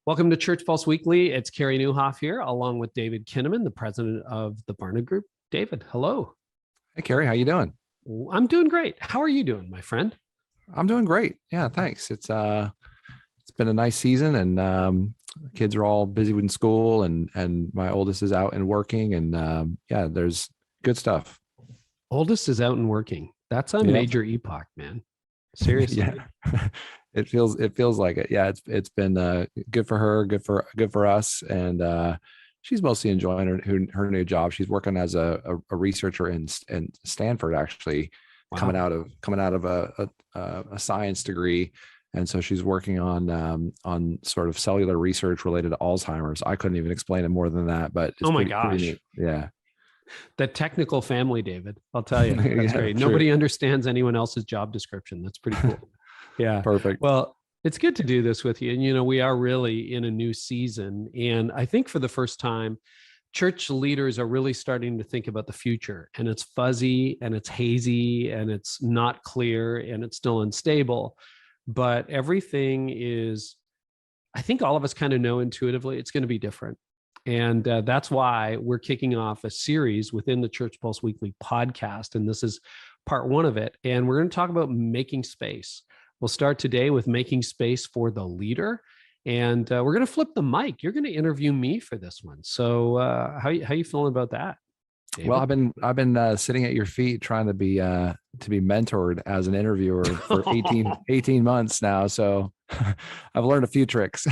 Welcome to Church Pulse Weekly. It's Carey Nieuwhof here, along with David Kinnaman, the president of the Barna Group. David, hello. Hey, Carey, how you doing? I'm doing great. How are you doing, my friend? I'm doing great. Yeah, thanks. It's been a nice season, and kids are all busy with school, and my oldest is out and working, and yeah, there's good stuff. Oldest is out and working. That's a major epoch, man. Seriously. Yeah. It feels like it. Yeah, it's been good for her, good for us, and she's mostly enjoying her new job. She's working as a researcher in Stanford, actually. Wow. coming out of a science degree, and so she's working on sort of cellular research related to Alzheimer's. I couldn't even explain it more than that, but it's pretty neat. Yeah. The technical family, David. I'll tell you, that's great. True. Nobody understands anyone else's job description. That's pretty cool. Yeah. Perfect. Well, it's good to do this with you. And, we are really in a new season. And I think for the first time, church leaders are really starting to think about the future, and it's fuzzy and it's hazy and it's not clear and it's still unstable. But everything is, I think all of us kind of know intuitively it's going to be different. And that's why we're kicking off a series within the Church Pulse Weekly podcast. And this is part one of it. And we're going to talk about making space. We'll start today with making space for the leader. And we're going to flip the mic. You're going to interview me for this one. So how you feeling about that, David? Well, I've been sitting at your feet trying to be mentored as an interviewer for 18 months now. So I've learned a few tricks.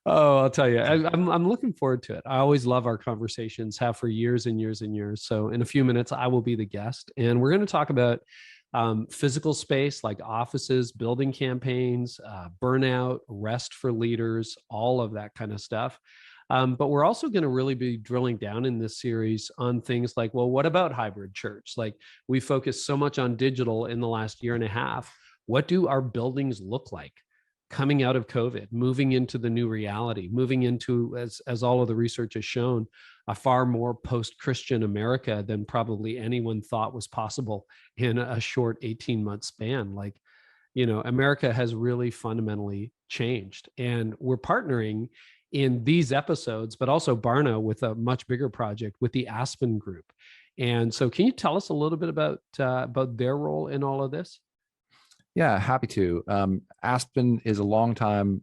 Oh, I'll tell you, I'm looking forward to it. I always love our conversations, have for years and years and years. So in a few minutes, I will be the guest, and we're going to talk about physical space like offices, building campaigns, burnout, rest for leaders, all of that kind of stuff. But we're also going to really be drilling down in this series on things like, well, what about hybrid church? Like, we focused so much on digital in the last year and a half. What do our buildings look like coming out of COVID, moving into the new reality, moving into, as all of the research has shown, a far more post-Christian America than probably anyone thought was possible in a short 18-month span. Like, America has really fundamentally changed, and we're partnering in these episodes, but also Barna with a much bigger project with the Aspen Group. And so can you tell us a little bit about their role in all of this? Yeah, happy to. Aspen is a longtime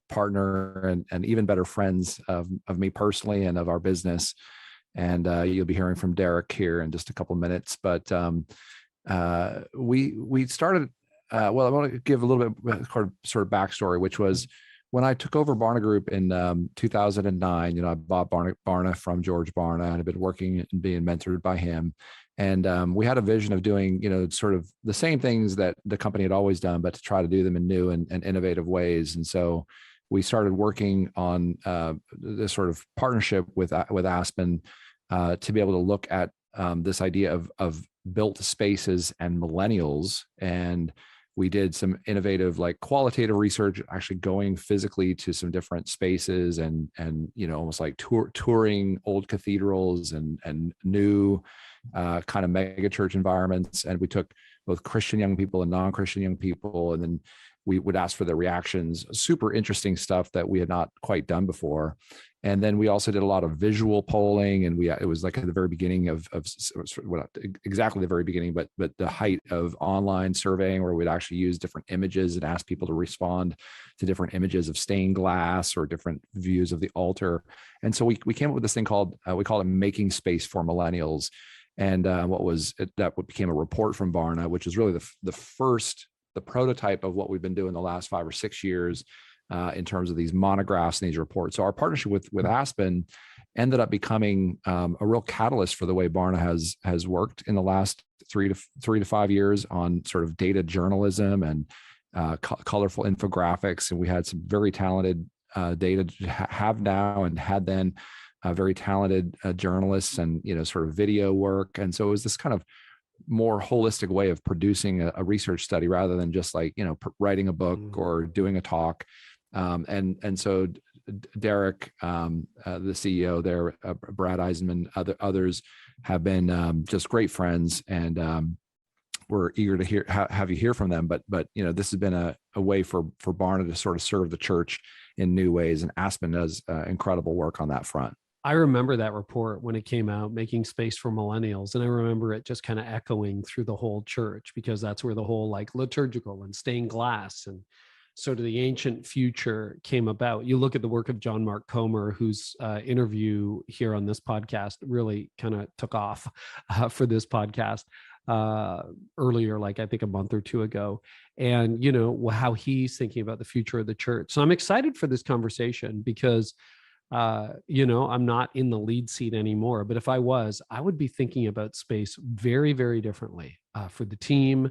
partner and even better friends of me personally and of our business. And you'll be hearing from Derek here in just a couple of minutes. But we started, well, I want to give a little bit sort of backstory, which was when I took over Barna Group in 2009, I bought Barna from George Barna, and I've been working and being mentored by him. And we had a vision of doing, sort of the same things that the company had always done, but to try to do them in new and innovative ways. And so we started working on this sort of partnership with Aspen to be able to look at this idea of built spaces and millennials. And we did some innovative, like qualitative research, actually going physically to some different spaces and almost like touring old cathedrals and new kind of mega church environments. And we took both Christian young people and non-Christian young people, and then we would ask for their reactions. Super interesting stuff that we had not quite done before. And then we also did a lot of visual polling, and it was like at the very beginning of well, exactly the very beginning, but the height of online surveying, where we'd actually use different images and ask people to respond to different images of stained glass or different views of the altar. And so we came up with this thing called, we call it Making Space for Millennials. And that became a report from Barna, which is really the prototype of what we've been doing the last 5 or 6 years in terms of these monographs and these reports. So our partnership with Aspen ended up becoming a real catalyst for the way Barna has worked in the last 3 to 5 years on sort of data journalism and colorful infographics. And we had some very talented data have now and had then very talented journalists and sort of video work. And so it was this kind of more holistic way of producing a research study rather than just like writing a book or doing a talk. And so Derek, the CEO there, Brad Eisenman, others have been just great friends, and we're eager to have you hear from them. But this has been a way for Barna to sort of serve the church in new ways. And Aspen does incredible work on that front. I remember that report when it came out, Making Space for Millennials. And I remember it just kind of echoing through the whole church, because that's where the whole like liturgical and stained glass and sort of the ancient future came about. You look at the work of John Mark Comer, whose interview here on this podcast really kind of took off for this podcast earlier, like I think a month or two ago, and how he's thinking about the future of the church. So I'm excited for this conversation because I'm not in the lead seat anymore, but if I was, I would be thinking about space very, very differently for the team,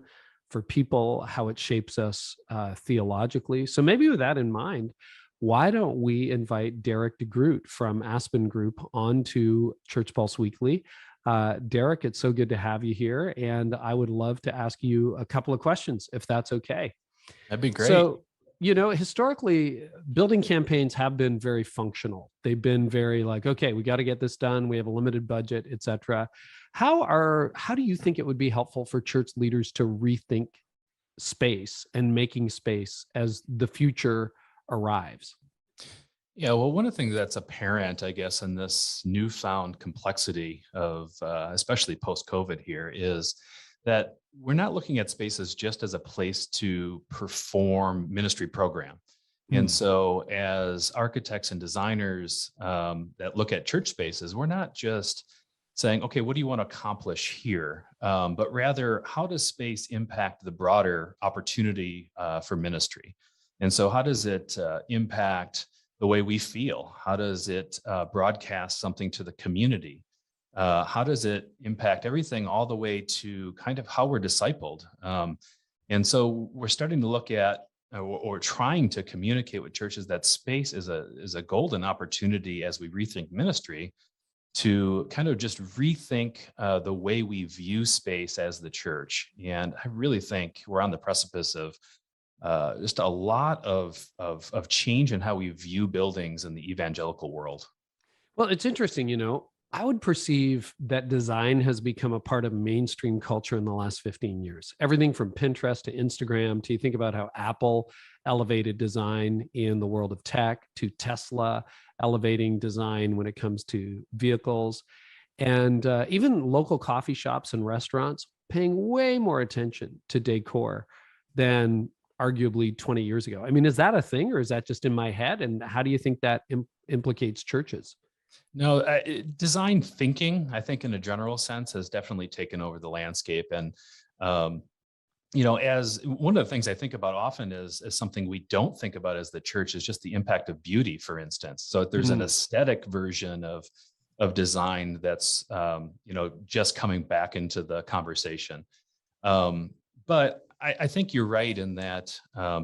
for people, how it shapes us theologically. So maybe with that in mind, why don't we invite Derek Degroot from Aspen Group onto ChurchPulse Weekly? Derek, it's so good to have you here, and I would love to ask you a couple of questions, if that's okay. That'd be great. So, historically, building campaigns have been very functional. They've been very like, okay, we got to get this done. We have a limited budget, et cetera. How do you think it would be helpful for church leaders to rethink space and making space as the future arrives? Yeah, well, one of the things that's apparent, I guess, in this newfound complexity of, especially post-COVID here, is that we're not looking at spaces just as a place to perform ministry program. And so as architects and designers that look at church spaces, we're not just saying, okay, what do you want to accomplish here? But rather, how does space impact the broader opportunity for ministry? And so how does it impact the way we feel? How does it broadcast something to the community? How does it impact everything all the way to kind of how we're discipled? And so we're starting to look at or trying to communicate with churches that space is a golden opportunity as we rethink ministry to kind of just rethink the way we view space as the church. And I really think we're on the precipice of just a lot of change in how we view buildings in the evangelical world. Well, it's interesting, I would perceive that design has become a part of mainstream culture in the last 15 years. Everything from Pinterest to Instagram, to you think about how Apple elevated design in the world of tech, to Tesla elevating design when it comes to vehicles, and even local coffee shops and restaurants paying way more attention to decor than arguably 20 years ago. I mean, is that a thing, or is that just in my head? And how do you think that implicates churches? No, design thinking, I think in a general sense, has definitely taken over the landscape. And, as one of the things I think about often is something we don't think about as the church is just the impact of beauty, for instance. So there's an aesthetic version of design that's, just coming back into the conversation. But I think you're right in that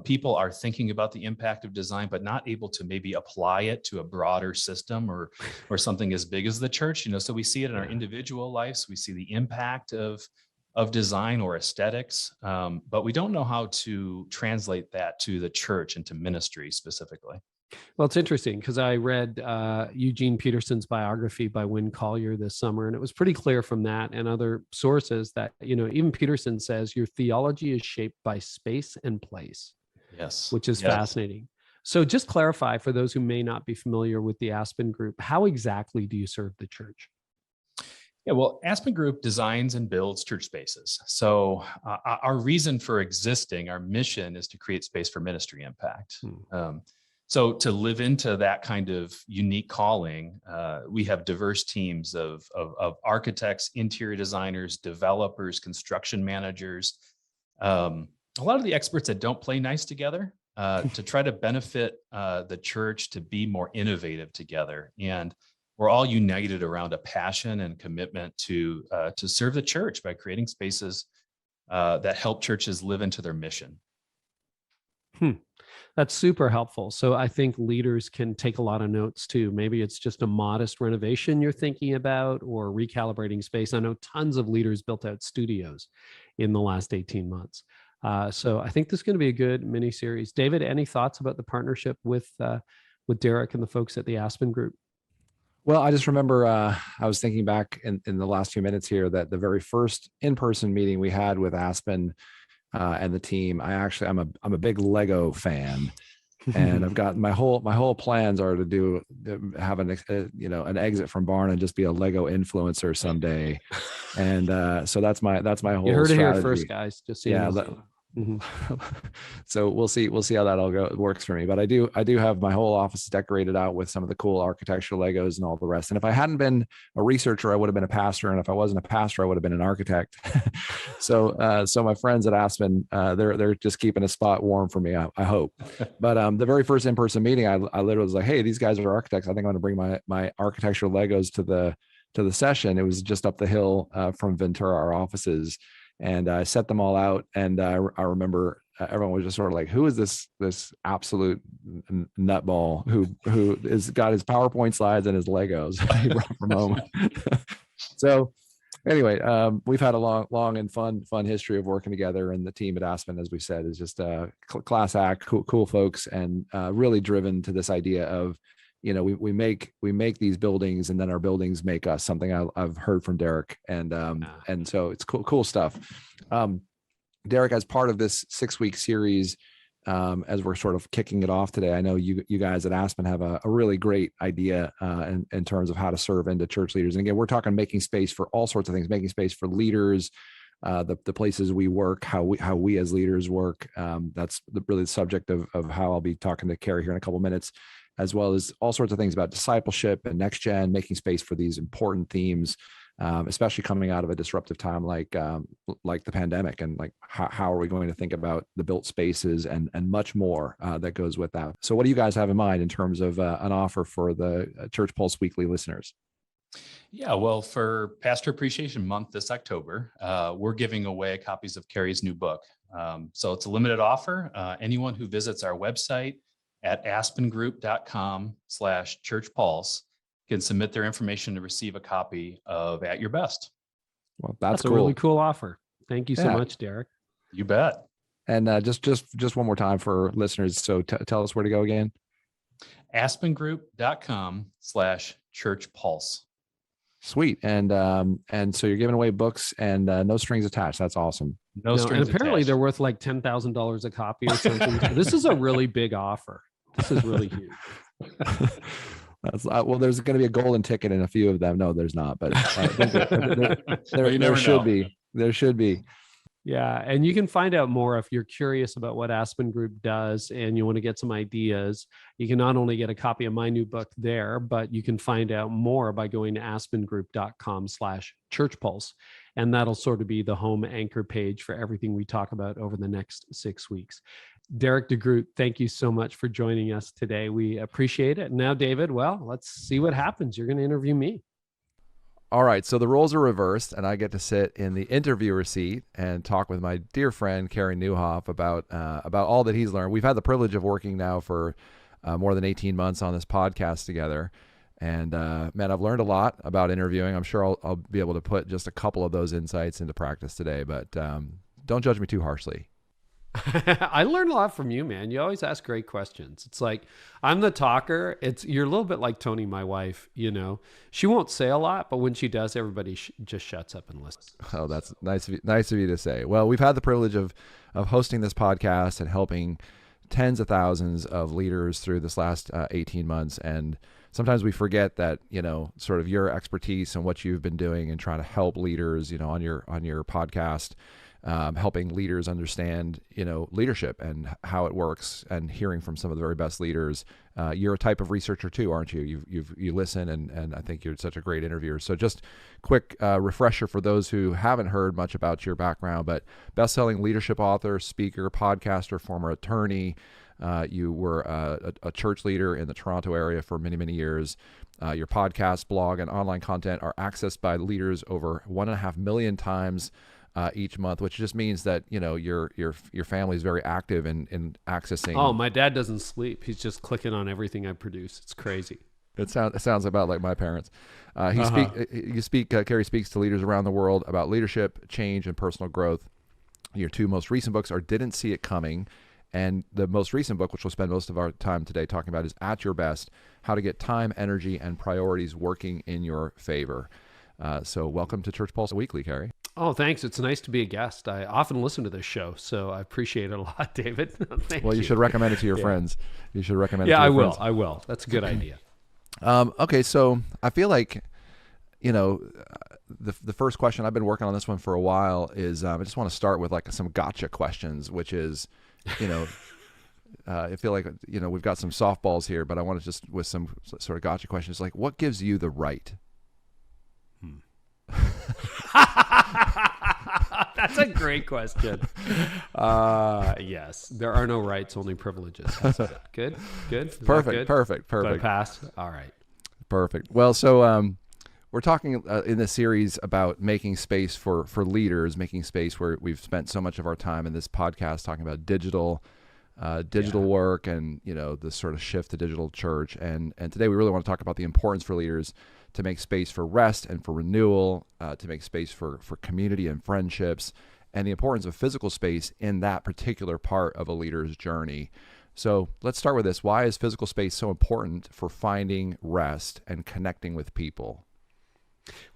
people are thinking about the impact of design, but not able to maybe apply it to a broader system or something as big as the church. So we see it in our individual lives. We see the impact of design or aesthetics, but we don't know how to translate that to the church and to ministry specifically. Well, it's interesting because I read Eugene Peterson's biography by Win Collier this summer, and it was pretty clear from that and other sources that, even Peterson says your theology is shaped by space and place. Yes. Which is fascinating. So just clarify for those who may not be familiar with the Aspen Group, how exactly do you serve the church? Yeah, well, Aspen Group designs and builds church spaces. So our reason for existing, our mission is to create space for ministry impact. So to live into that kind of unique calling, we have diverse teams of architects, interior designers, developers, construction managers, a lot of the experts that don't play nice together to try to benefit the church to be more innovative together. And we're all united around a passion and commitment to serve the church by creating spaces that help churches live into their mission. That's super helpful. So I think leaders can take a lot of notes too. Maybe it's just a modest renovation you're thinking about or recalibrating space. I know tons of leaders built out studios in the last 18 months. So I think this is going to be a good mini series. David, any thoughts about the partnership with Derek and the folks at the Aspen Group? Well, I just remember I was thinking back in the last few minutes here that the very first in-person meeting we had with Aspen and the team, I'm a big Lego fan. And I've got my whole plans are to have an exit from Barna and just be a Lego influencer someday. And so that's my whole You heard it strategy. here first, guys. Just so Yeah. you know. So we'll see how that all works for me. But I do have my whole office decorated out with some of the cool architectural Legos and all the rest. And if I hadn't been a researcher, I would have been a pastor. And if I wasn't a pastor, I would have been an architect. So my friends at Aspen, they're just keeping a spot warm for me, I hope. But the very first in-person meeting, I literally was like, hey, these guys are architects. I think I'm going to bring my architectural Legos to the session. It was just up the hill from Ventura, our offices. And I set them all out. And I remember everyone was just sort of like, who is this absolute nutball who is got his PowerPoint slides and his Legos he brought from home. So anyway, we've had a long and fun history of working together. And the team at Aspen, as we said, is just a class act, cool folks, and really driven to this idea of, we make these buildings, and then our buildings make us. Something I've heard from Derek, and so it's cool stuff. Derek, as part of this 6-week series, as we're sort of kicking it off today, I know you guys at Aspen have a really great idea in terms of how to serve into church leaders. And again, we're talking making space for all sorts of things, making space for leaders, the places we work, how we as leaders work. That's really the subject of how I'll be talking to Carey here in a couple of minutes, as well as all sorts of things about discipleship and next gen, making space for these important themes, especially coming out of a disruptive time like the pandemic, and like how are we going to think about the built spaces and much more that goes with that. So what do you guys have in mind in terms of an offer for the ChurchPulse Weekly listeners? Yeah, well, for Pastor Appreciation Month this October, we're giving away copies of Carey's new book. So it's a limited offer. Anyone who visits our website at aspengroup.com/churchpulse can submit their information to receive a copy of At Your Best. Well, that's a cool. really cool offer. Thank you so much, Derek. You bet. And just one more time for listeners. So tell us where to go again. aspengroup.com/churchpulse. Sweet. And so you're giving away books and no strings attached. That's awesome. No strings and apparently attached. They're worth like $10,000 a copy or something. So this is a really big offer. This is really huge. Well, there's going to be a golden ticket in a few of them. No, there's not, but there should be. There should be. Yeah. And you can find out more if you're curious about what Aspen Group does and you want to get some ideas. You can not only get a copy of my new book there, but you can find out more by going to aspengroup.com/churchpulse. And that'll sort of be the home anchor page for everything we talk about over the next 6 weeks. Derek Degroot, thank you so much for joining us today. We appreciate it. Now, David, well, let's see what happens. You're going to interview me. All right, so the roles are reversed, and I get to sit in the interviewer seat and talk with my dear friend Carey Nieuwhof about all that he's learned. We've had the privilege of working now for more than 18 months on this podcast together, and man, I've learned a lot about interviewing. I'm sure I'll be able to put just a couple of those insights into practice today, but don't judge me too harshly. I learned a lot from you, man. You always ask great questions. It's like, I'm the talker. You're a little bit like Tony, my wife, she won't say a lot, but when she does, everybody just shuts up and listens. Oh, that's nice of you to say. Well, we've had the privilege of hosting this podcast and helping tens of thousands of leaders through this last 18 months. And sometimes we forget that, sort of your expertise and what you've been doing and trying to help leaders, on your podcast, helping leaders understand, leadership and how it works, and hearing from some of the very best leaders. You're a type of researcher too, aren't you? You listen, and I think you're such a great interviewer. So just quick refresher for those who haven't heard much about your background, but best-selling leadership author, speaker, podcaster, former attorney. You were a church leader in the Toronto area for many, many years. Your podcast, blog, and online content are accessed by leaders over 1.5 million times each month, which just means that your family is very active in accessing. Oh, my dad doesn't sleep. He's just clicking on everything I produce. It's crazy. It sounds about like my parents. Carey speaks to leaders around the world about leadership, change, and personal growth. Your two most recent books are Didn't See It Coming, and the most recent book, which we'll spend most of our time today talking about, is At Your Best: How to Get Time, Energy, and Priorities Working in Your Favor. So welcome to ChurchPulse Weekly, Carey. Oh, thanks. It's nice to be a guest. I often listen to this show, so I appreciate it a lot, David. Thank Well, you should recommend it to your friends. You should recommend it to your friends. I will. That's a good idea. Okay, so I feel like, the first question, I've been working on this one for a while, is I just want to start with like some gotcha questions, which is, I feel like, we've got some softballs here, but I want to just with some sort of gotcha questions, like what gives you the right? That's a great question. Yes, there are no rights, only privileges. Good. Perfect. Do I pass? All right. Perfect. Well, so we're talking in this series about making space for leaders, making space where we've spent so much of our time in this podcast talking about digital work and the sort of shift to digital church. And today we really want to talk about the importance for leaders to make space for rest and for renewal, to make space for community and friendships, and the importance of physical space in that particular part of a leader's journey. So let's start with this. Why is physical space so important for finding rest and connecting with people?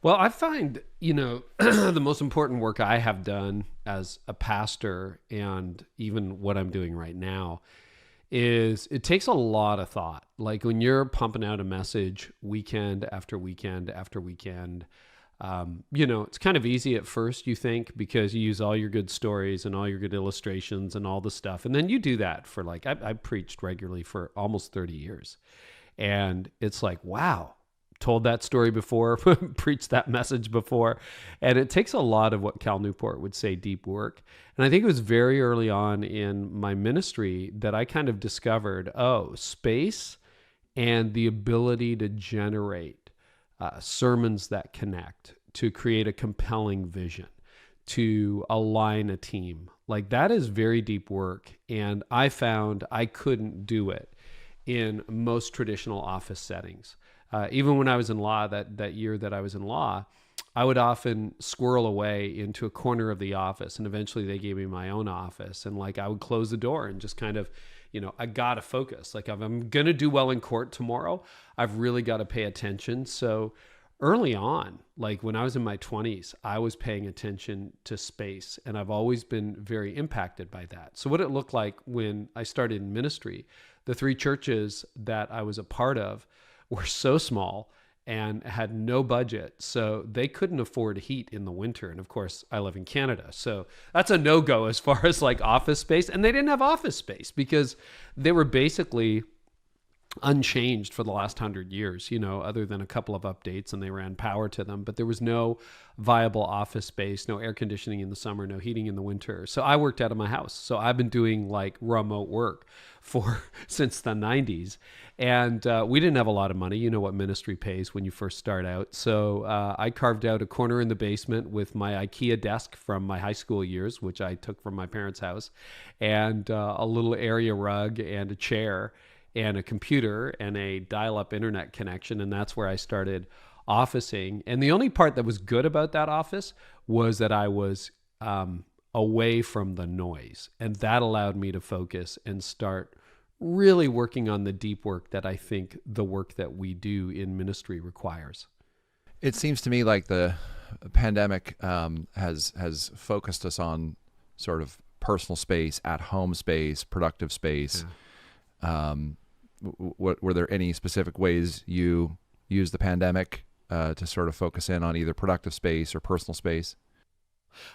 Well, I find, the most important work I have done as a pastor, and even what I'm doing right now, is it takes a lot of thought. Like when you're pumping out a message weekend after weekend after weekend, it's kind of easy at first, you think, because you use all your good stories and all your good illustrations and all the stuff. And then you do that for I preached regularly for almost 30 years. And it's like, wow, told that story before, preached that message before. And it takes a lot of what Cal Newport would say, deep work. And I think it was very early on in my ministry that I kind of discovered, space and the ability to generate sermons that connect, to create a compelling vision, to align a team. Like that is very deep work. And I found I couldn't do it in most traditional office settings. Even when I was in law, that year that I was in law, I would often squirrel away into a corner of the office, and eventually they gave me my own office. And I would close the door and just kind of, I got to focus. Like if I'm going to do well in court tomorrow, I've really got to pay attention. So early on, like when I was in my 20s, I was paying attention to space, and I've always been very impacted by that. So what it looked like when I started in ministry, the 3 churches that I was a part of were so small and had no budget, so they couldn't afford heat in the winter. And of course, I live in Canada, so that's a no-go as far as office space. And they didn't have office space because they were basically unchanged for the last 100 years, other than a couple of updates, and they ran power to them. But there was no viable office space, no air conditioning in the summer, no heating in the winter. So I worked out of my house. So I've been doing remote work since the 90s. And we didn't have a lot of money. You know what ministry pays when you first start out. So I carved out a corner in the basement with my IKEA desk from my high school years, which I took from my parents' house, and a little area rug and a chair and a computer and a dial-up internet connection. And that's where I started officing. And the only part that was good about that office was that I was away from the noise. And that allowed me to focus and start really working on the deep work that I think the work that we do in ministry requires. It seems to me like the pandemic has focused us on sort of personal space, at-home space, productive space. Yeah. Were there any specific ways you used the pandemic to sort of focus in on either productive space or personal space?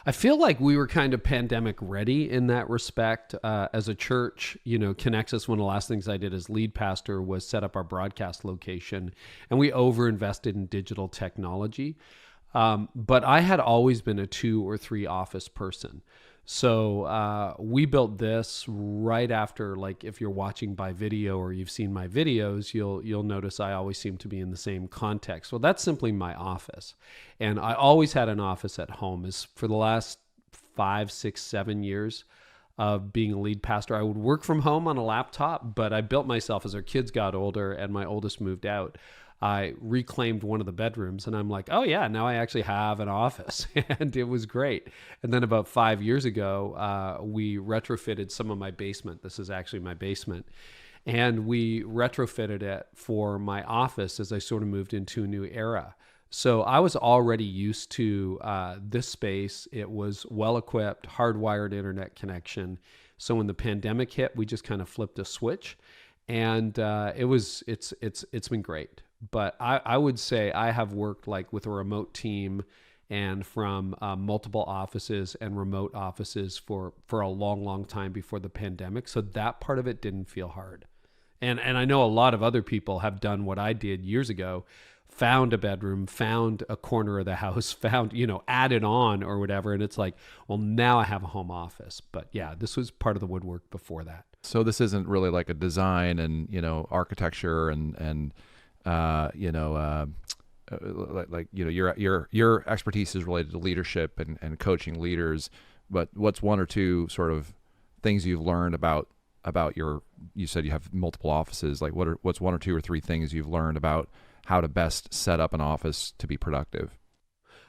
I feel like we were kind of pandemic ready in that respect. As a church, Connexus, one of the last things I did as lead pastor was set up our broadcast location, and we overinvested in digital technology. But I had always been a 2 or 3 office person. So we built this right after, if you're watching by video or you've seen my videos, you'll notice I always seem to be in the same context. Well, that's simply my office. And I always had an office at home. For the last 5, 6, 7 years of being a lead pastor, I would work from home on a laptop, but I built myself as our kids got older and my oldest moved out. I reclaimed one of the bedrooms, and I'm like, oh yeah, now I actually have an office. And it was great. And then about 5 years ago, we retrofitted some of my basement. This is actually my basement. And we retrofitted it for my office as I sort of moved into a new era. So I was already used to this space. It was well equipped, hardwired internet connection. So when the pandemic hit, we just kind of flipped a switch, and it's been great. But I would say I have worked like with a remote team and from multiple offices and remote offices for a long time before the pandemic. So that part of it didn't feel hard. And I know a lot of other people have done what I did years ago, found a bedroom, found a corner of the house, found, added on or whatever. And it's like, well, now I have a home office. But yeah, this was part of the woodwork before that. So this isn't really like a design and, architecture and your expertise is related to leadership and coaching leaders, but what's one or two sort of things you've learned about you said you have multiple offices, like what's one or two or three things you've learned about how to best set up an office to be productive?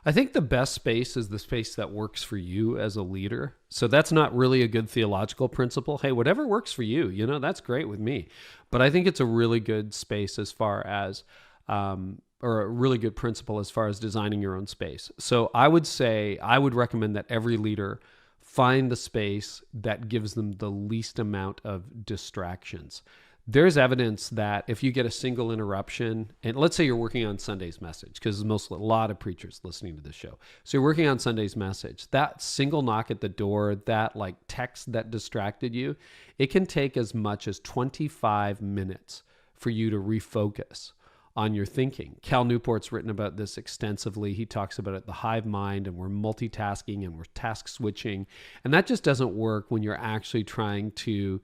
I think the best space is the space that works for you as a leader. So that's not really a good theological principle. Hey, whatever works for you, that's great with me. But I think it's a really good space as far as, or a really good principle as far as designing your own space. So I would say, I would recommend that every leader find the space that gives them the least amount of distractions. There's evidence that if you get a single interruption, and let's say you're working on Sunday's message, because a lot of preachers listening to this show. So you're working on Sunday's message, that single knock at the door, that like text that distracted you, it can take as much as 25 minutes for you to refocus on your thinking. Cal Newport's written about this extensively. He talks about it, the hive mind, and we're multitasking and we're task switching. And that just doesn't work when you're actually trying to,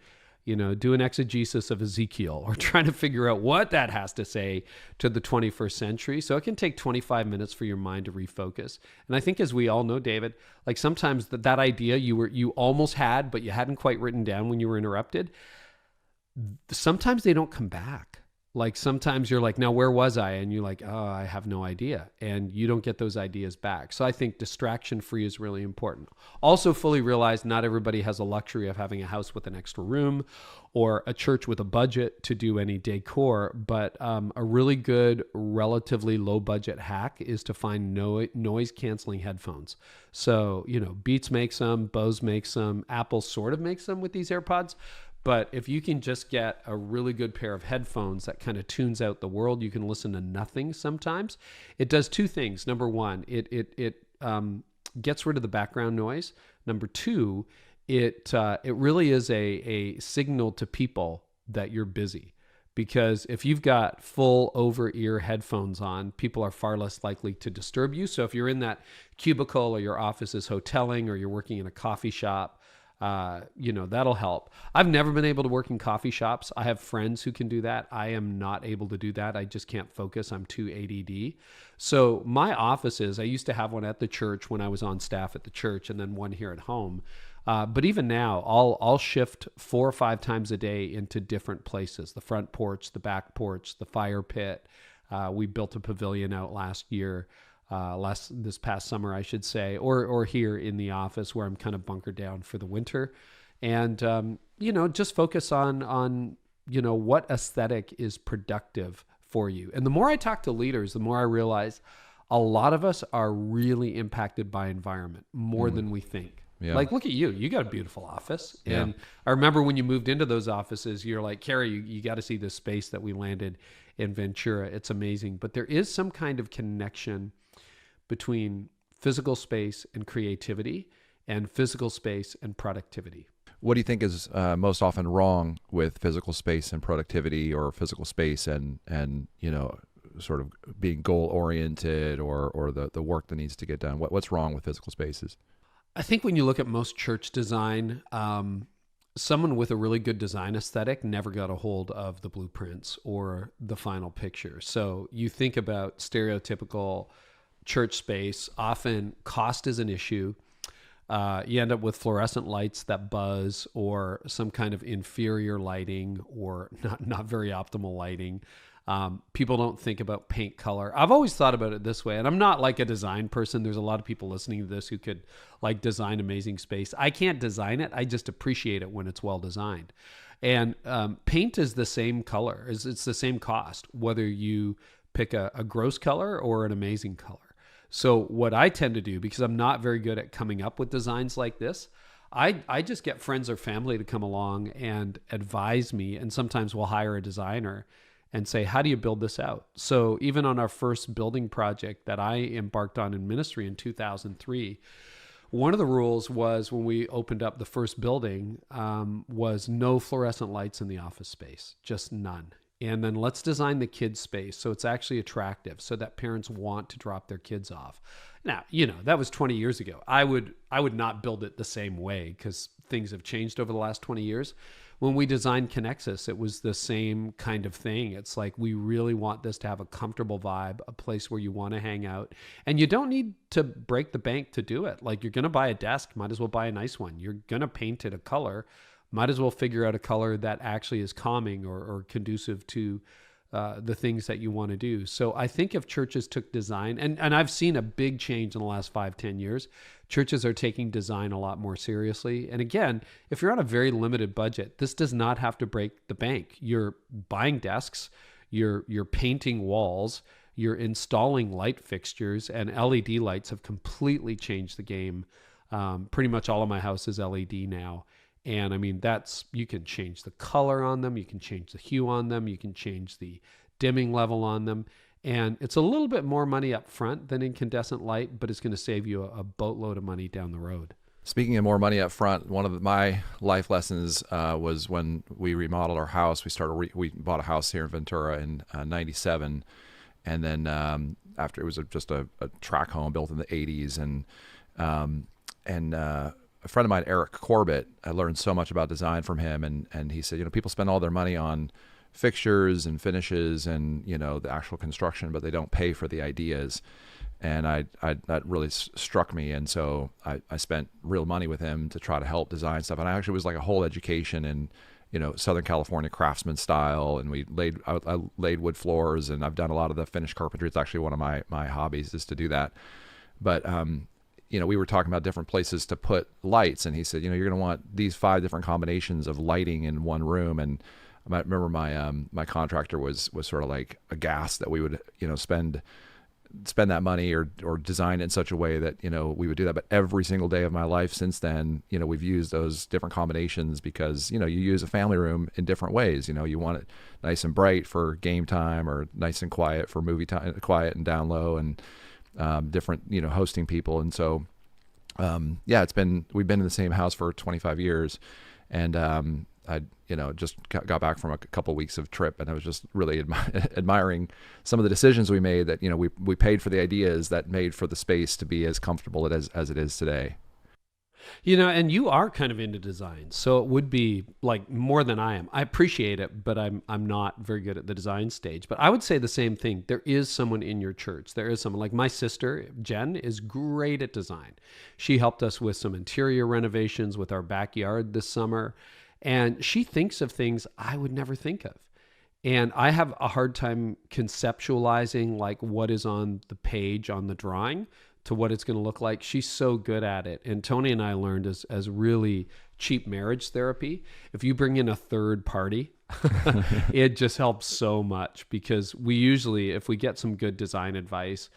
do an exegesis of Ezekiel or trying to figure out what that has to say to the 21st century. So it can take 25 minutes for your mind to refocus. And I think, as we all know, David, like sometimes that idea you almost had, but you hadn't quite written down when you were interrupted, sometimes they don't come back. Like sometimes you're like, now where was I? And you're like, oh, I have no idea. And you don't get those ideas back. So I think distraction free is really important. Also fully realize not everybody has a luxury of having a house with an extra room or a church with a budget to do any decor. But a really good, relatively low budget hack is to find noise canceling headphones. So, Beats makes them, Bose makes them, Apple sort of makes them with these AirPods. But if you can just get a really good pair of headphones that kind of tunes out the world, you can listen to nothing sometimes. It does two things. Number one, it gets rid of the background noise. Number two, it really is a signal to people that you're busy. Because if you've got full over-ear headphones on, people are far less likely to disturb you. So if you're in that cubicle or your office is hoteling or you're working in a coffee shop, that'll help. I've never been able to work in coffee shops. I have friends who can do that. I am not able to do that. I just can't focus. I'm too ADD. So my offices, I used to have one at the church when I was on staff at the church, and then one here at home. But even now, I'll shift 4 or 5 times a day into different places: the front porch, the back porch, the fire pit. We built a pavilion out last year. This past summer, I should say, or here in the office where I'm kind of bunkered down for the winter, and just focus on what aesthetic is productive for you. And the more I talk to leaders, the more I realize a lot of us are really impacted by environment more than we think. Yeah. Like, look at you. You got a beautiful office. Yeah. And I remember when you moved into those offices, you're like, Carey, you got to see this space that we landed in Ventura. It's amazing. But there is some kind of connection between physical space and creativity and physical space and productivity. What do you think is most often wrong with physical space and productivity, or physical space and sort of being goal oriented, or the work that needs to get done? What's wrong with physical spaces? I think when you look at most church design, someone with a really good design aesthetic never got a hold of the blueprints or the final picture. So you think about stereotypical church space, often cost is an issue. You end up with fluorescent lights that buzz, or some kind of inferior lighting, or not very optimal lighting. People don't think about paint color. I've always thought about it this way, and I'm not like a design person. There's a lot of people listening to this who could like design amazing space. I can't design it. I just appreciate it when it's well designed. And paint is the same color. It's the same cost, whether you pick a gross color or an amazing color. So what I tend to do, because I'm not very good at coming up with designs like this, I just get friends or family to come along and advise me. And sometimes we'll hire a designer and say, how do you build this out? So even on our first building project that I embarked on in ministry in 2003, one of the rules was when we opened up the first building was no fluorescent lights in the office space, just none. And then let's design the kids space so it's actually attractive so that parents want to drop their kids off. Now, that was 20 years ago. I would not build it the same way because things have changed over the last 20 years. When we designed Connexus, it was the same kind of thing. It's like, we really want this to have a comfortable vibe, a place where you want to hang out. And you don't need to break the bank to do it. Like, you're going to buy a desk, might as well buy a nice one. You're going to paint it a color, might as well figure out a color that actually is calming or conducive to the things that you want to do. So I think if churches took design, and I've seen a big change in the last 5-10 years, churches are taking design a lot more seriously. And again, if you're on a very limited budget, this does not have to break the bank. You're buying desks, you're painting walls, you're installing light fixtures, and LED lights have completely changed the game. Pretty much all of my house is LED now. And I mean, you can change the color on them, you can change the hue on them, you can change the dimming level on them. And it's a little bit more money up front than incandescent light, but it's going to save you a boatload of money down the road. Speaking of more money up front, one of my life lessons was when we remodeled our house. We bought a house here in Ventura in 97. And then after, it was just a tract home built in the 80s. And a friend of mine, Eric Corbett, I learned so much about design from him. And he said, people spend all their money on fixtures and finishes and, the actual construction, but they don't pay for the ideas. And that really struck me. And so I spent real money with him to try to help design stuff. And I actually was like a whole education in, Southern California craftsman style. And I laid wood floors, and I've done a lot of the finished carpentry. It's actually one of my hobbies is to do that. But, we were talking about different places to put lights, and he said, you're going to want these 5 different combinations of lighting in one room. And I remember my contractor was sort of like aghast that we would, spend that money or design it in such a way that, we would do that. But every single day of my life since then, we've used those different combinations because, you use a family room in different ways. You want it nice and bright for game time, or nice and quiet for movie time, quiet and down low, and different, hosting people. And so, we've been in the same house for 25 years. And I just got back from a couple of weeks of trip, and I was just really admiring some of the decisions we made that, we paid for the ideas that made for the space to be as comfortable as it is today. And you are kind of into design, so it would be like more than I am. I appreciate it, but I'm not very good at the design stage. But I would say the same thing. There is someone in your church. There is someone like my sister, Jen, is great at design. She helped us with some interior renovations with our backyard this summer, and she thinks of things I would never think of. And I have a hard time conceptualizing like what is on the page on the drawing to what it's going to look like. She's so good at it. And Tony and I learned as really cheap marriage therapy. If you bring in a third party, it just helps so much, because we usually, if we get some good design advice,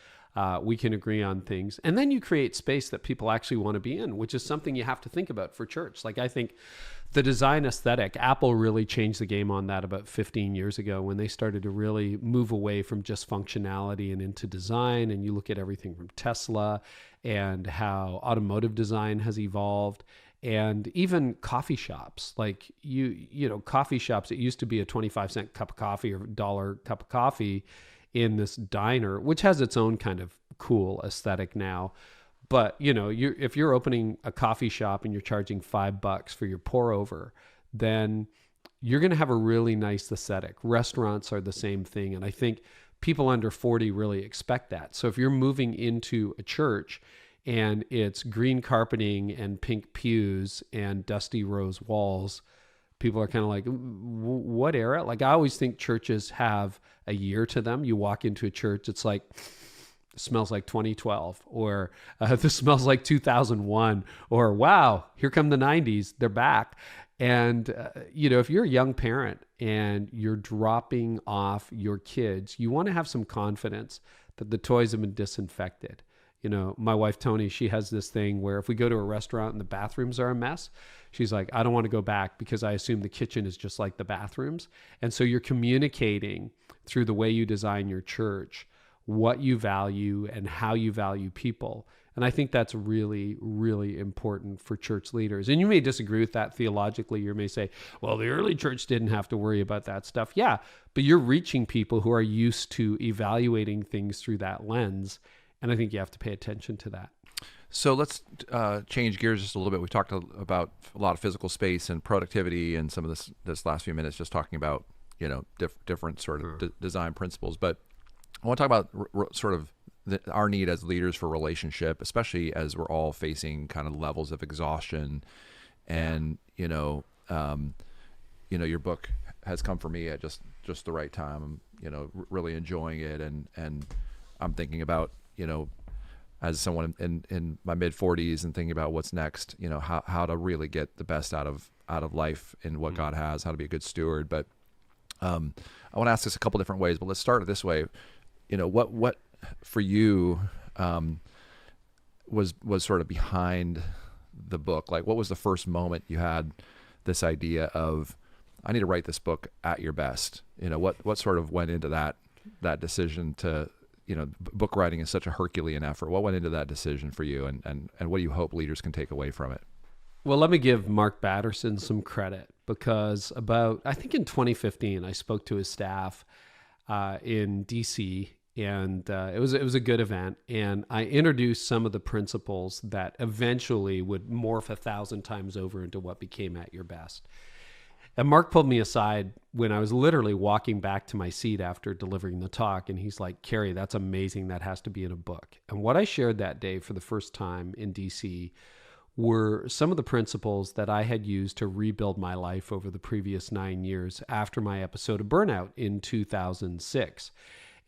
we can agree on things. And then you create space that people actually want to be in, which is something you have to think about for church. Like, I think the design aesthetic, Apple really changed the game on that about 15 years ago when they started to really move away from just functionality and into design. And you look at everything from Tesla and how automotive design has evolved, and even coffee shops. Like coffee shops, it used to be a 25-cent cup of coffee or $1 cup of coffee in this diner, which has its own kind of cool aesthetic now. But, if you're opening a coffee shop and you're charging $5 for your pour over, then you're going to have a really nice aesthetic. Restaurants are the same thing. And I think people under 40 really expect that. So if you're moving into a church and it's green carpeting and pink pews and dusty rose walls, people are kind of like, what era? Like, I always think churches have a year to them. You walk into a church, it's like, smells like 2012, or this smells like 2001, or wow, here come the 90s, they're back. And, if you're a young parent and you're dropping off your kids, you want to have some confidence that the toys have been disinfected. My wife, Tony, she has this thing where if we go to a restaurant and the bathrooms are a mess, she's like, I don't want to go back because I assume the kitchen is just like the bathrooms. And so you're communicating through the way you design your church what you value and how you value people. And I think that's really, really important for church leaders. And you may disagree with that theologically. You may say, well, the early church didn't have to worry about that stuff. Yeah, but you're reaching people who are used to evaluating things through that lens. And I think you have to pay attention to that. So let's change gears just a little bit. We've talked about a lot of physical space and productivity and some of this last few minutes just talking about, different sort of design principles. But I want to talk about sort of our need as leaders for relationship, especially as we're all facing kind of levels of exhaustion. And, your book has come for me at just the right time. I'm, really enjoying it. And I'm thinking about, as someone in my mid 40s and thinking about what's next, how to really get the best out of life and what God has, how to be a good steward. But I want to ask this a couple different ways, but let's start it this way. What for you was sort of behind the book? Like, what was the first moment you had this idea of, I need to write this book at your best? What sort of went into that decision to, book writing is such a Herculean effort. What went into that decision for you, and what do you hope leaders can take away from it? Well, let me give Mark Batterson some credit, because I think in 2015, I spoke to his staff in DC, and it was a good event. And I introduced some of the principles that eventually would morph 1,000 times over into what became At Your Best. And Mark pulled me aside when I was literally walking back to my seat after delivering the talk. And he's like, Carey, that's amazing. That has to be in a book. And what I shared that day for the first time in DC were some of the principles that I had used to rebuild my life over the previous 9 years after my episode of burnout in 2006.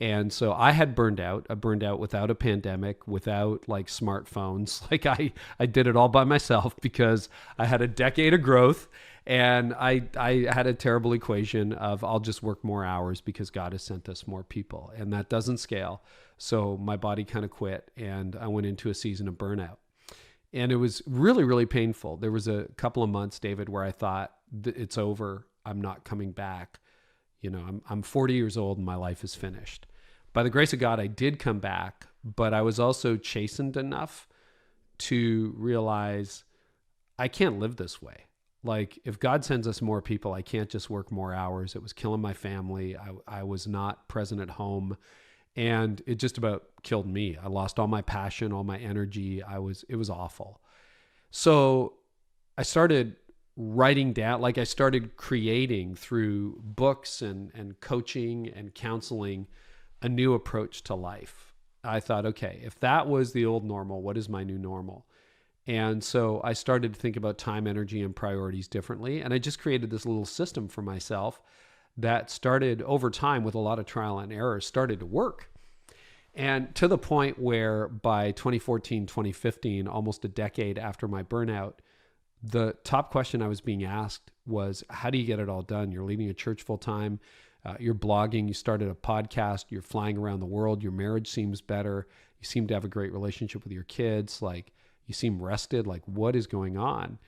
And so I had burned out. I burned out without a pandemic, without like smartphones. Like I did it all by myself because I had a decade of growth, and I had a terrible equation of I'll just work more hours because God has sent us more people, and that doesn't scale. So my body kind of quit, and I went into a season of burnout. And it was really, really painful. There was a couple of months, David, where I thought, it's over. I'm not coming back. I'm 40 years old and my life is finished. By the grace of God, I did come back, but I was also chastened enough to realize I can't live this way. Like, if God sends us more people, I can't just work more hours. It was killing my family. I was not present at home. And it just about killed me. I lost all my passion, all my energy. It was awful. So I started writing down, like I started creating through books and coaching and counseling, a new approach to life. I thought, okay, if that was the old normal, what is my new normal? And so I started to think about time, energy, and priorities differently. And I just created this little system for myself that started over time with a lot of trial and error, started to work. And to the point where by 2014, 2015, almost a decade after my burnout, the top question I was being asked was, how do you get it all done? You're leading a church full time. You're blogging. You started a podcast. You're flying around the world. Your marriage seems better. You seem to have a great relationship with your kids. Like, you seem rested. Like, what is going on?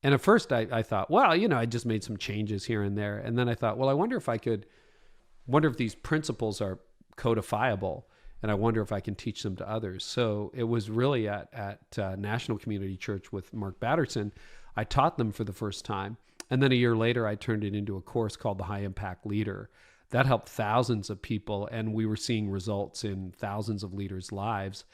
And at first I thought, well, I just made some changes here and there. And then I thought, well, I wonder if these principles are codifiable, and I wonder if I can teach them to others. So it was really at National Community Church with Mark Batterson. I taught them for the first time. And then a year later, I turned it into a course called the High Impact Leader. That helped thousands of people, and we were seeing results in thousands of leaders' lives.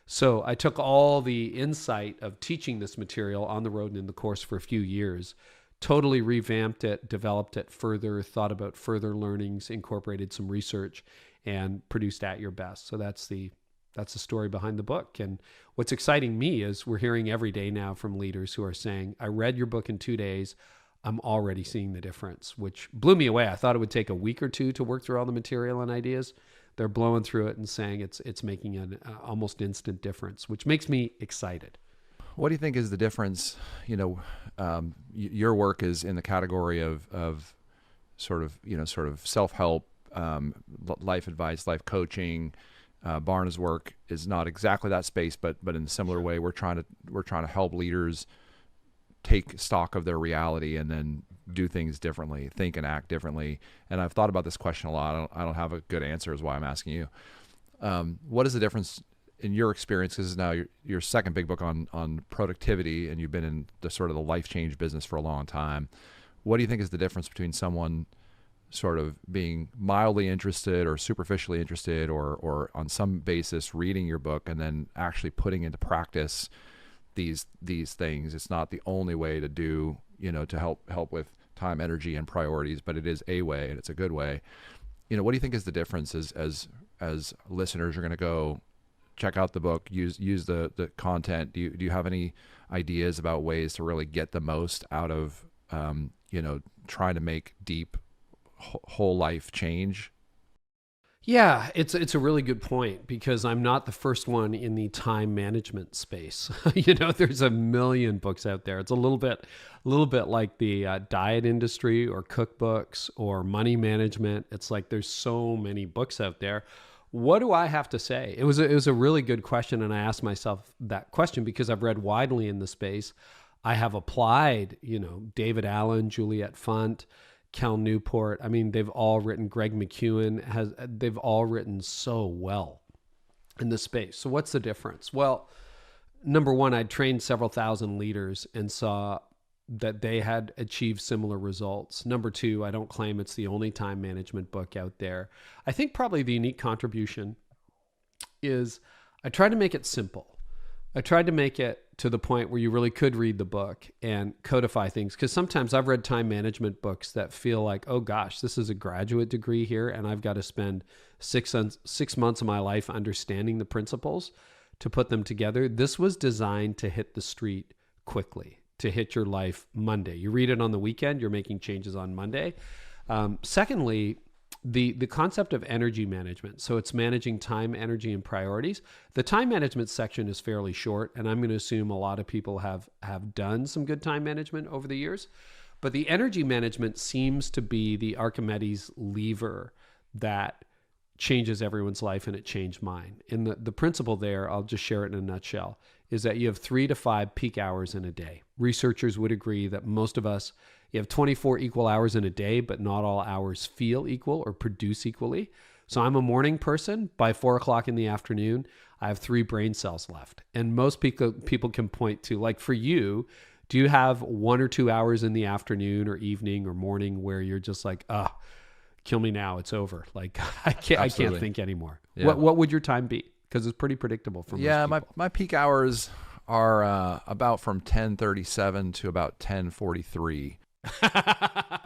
So I took all the insight of teaching this material on the road and in the course for a few years, totally revamped it, developed it further, thought about further learnings, incorporated some research, and produced At Your Best. So that's the story behind the book. And what's exciting me is we're hearing every day now from leaders who are saying, I read your book in 2 days. I'm already seeing the difference, which blew me away. I thought it would take a week or two to work through all the material and ideas. They're blowing through it and saying it's making an almost instant difference, which makes me excited. what do you think is the difference? Your work is in the category of sort of self-help, life advice, life coaching. Barna's work is not exactly that space, but in a similar way, we're trying to help leaders take stock of their reality and then do things differently, think and act differently. And I've thought about this question a lot. I don't have a good answer, is why I'm asking you. What is the difference in your experience? This is now your second big book on productivity, and you've been in the sort of the life change business for a long time. What do you think is the difference between someone sort of being mildly interested or superficially interested or on some basis reading your book and then actually putting into practice these things? It's not the only way to do, to help with time, energy, and priorities, but it is a way, and it's a good way. What do you think is the difference as listeners are going to go check out the book, use the content? Do you have any ideas about ways to really get the most out of trying to make deep whole life change? Yeah, it's a really good point, because I'm not the first one in the time management space. There's a million books out there. It's a little bit like the diet industry or cookbooks or money management. It's like there's so many books out there. What do I have to say? It was a really good question, and I asked myself that question because I've read widely in the space. I have applied, David Allen, Juliet Funt, Cal Newport. I mean, they've all written, Greg McEwen they've all written so well in the space. So what's the difference? Well, number one, I'd trained several thousand leaders and saw that they had achieved similar results. Number two, I don't claim it's the only time management book out there. I think probably the unique contribution is I tried to make it simple. I tried to make it to the point where you really could read the book and codify things. Because sometimes I've read time management books that feel like, oh gosh, this is a graduate degree here, and I've got to spend 6 months of my life understanding the principles to put them together. This was designed to hit the street quickly, to hit your life Monday. You read it on the weekend, you're making changes on Monday. Secondly, the concept of energy management. So it's managing time, energy, and priorities. The time management section is fairly short, and I'm going to assume a lot of people have done some good time management over the years. But the energy management seems to be the Archimedes lever that changes everyone's life, and it changed mine. And the principle there, I'll just share it in a nutshell, is that you have 3 to 5 peak hours in a day. Researchers would agree that most of us, you have 24 equal hours in a day, but not all hours feel equal or produce equally. So I'm a morning person. By 4 o'clock in the afternoon, I have 3 brain cells left. And most people can point to, like for you, do you have 1 or 2 hours in the afternoon or evening or morning where you're just like, kill me now, it's over. Like I can't think anymore. Yeah. What would your time be? Because it's pretty predictable for most people. My peak hours are about from 10:37 to about 10:43.